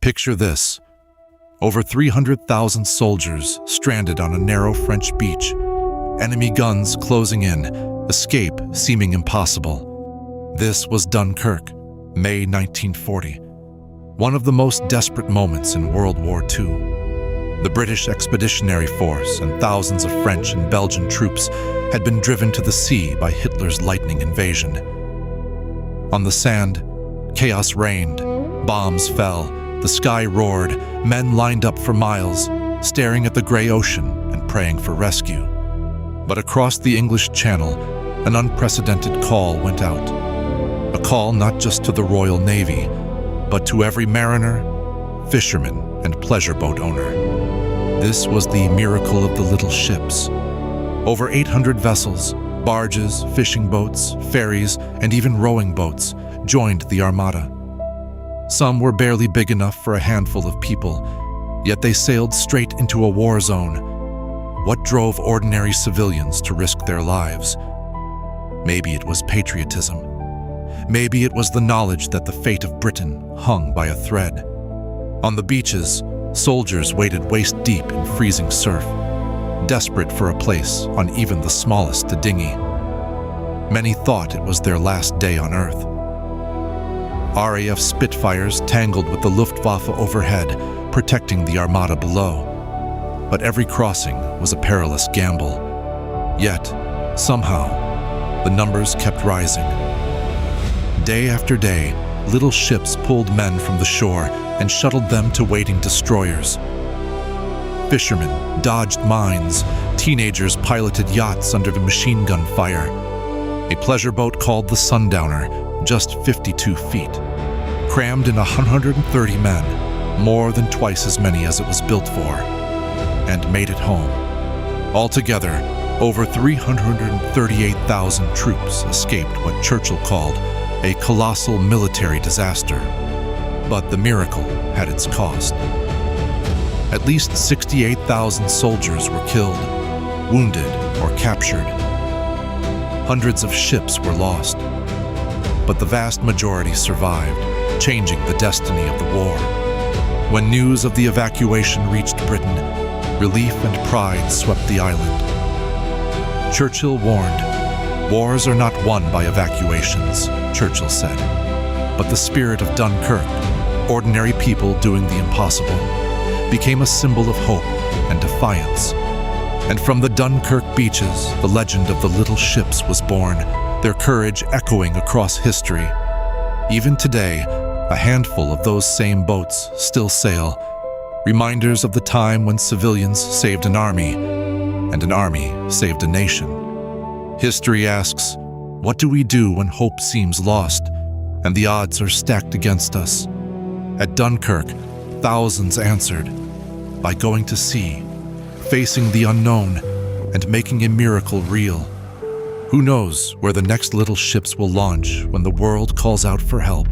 Picture this. Over 300,000 soldiers stranded on a narrow French beach. Enemy guns closing in, escape seeming impossible. This was Dunkirk, May 1940. One of the most desperate moments in World War II. The British Expeditionary Force and thousands of French and Belgian troops had been driven to the sea by Hitler's lightning invasion. On the sand, chaos reigned, bombs fell, the sky roared, men lined up for miles, staring at the gray ocean and praying for rescue. But across the English Channel, an unprecedented call went out. A call not just to the Royal Navy, but to every mariner, fisherman, and pleasure boat owner. This was the miracle of the little ships. Over 800 vessels, barges, fishing boats, ferries, and even rowing boats joined the Armada. Some were barely big enough for a handful of people, yet they sailed straight into a war zone. What drove ordinary civilians to risk their lives? Maybe it was patriotism. Maybe it was the knowledge that the fate of Britain hung by a thread. On the beaches, soldiers waded waist-deep in freezing surf, desperate for a place on even the smallest dinghy. Many thought it was their last day on Earth. RAF Spitfires tangled with the Luftwaffe overhead, protecting the Armada below. But every crossing was a perilous gamble. Yet, somehow, the numbers kept rising. Day after day, little ships pulled men from the shore and shuttled them to waiting destroyers. Fishermen dodged mines, teenagers piloted yachts under the machine gun fire. A pleasure boat called the Sundowner, just 52 feet, crammed in 130 men, more than twice as many as it was built for, and made it home. Altogether, over 338,000 troops escaped what Churchill called a colossal military disaster. But the miracle had its cost. At least 68,000 soldiers were killed, wounded, or captured. Hundreds of ships were lost. But the vast majority survived, changing the destiny of the war. When news of the evacuation reached Britain, relief and pride swept the island. Churchill warned, "Wars are not won by evacuations," Churchill said, but the spirit of Dunkirk, ordinary people doing the impossible, became a symbol of hope and defiance. And from the Dunkirk beaches, the legend of the little ships was born, their courage echoing across history. Even today, a handful of those same boats still sail, reminders of the time when civilians saved an army, and an army saved a nation. History asks, what do we do when hope seems lost, and the odds are stacked against us? At Dunkirk, thousands answered, by going to sea, facing the unknown, and making a miracle real. Who knows where the next little ships will launch when the world calls out for help?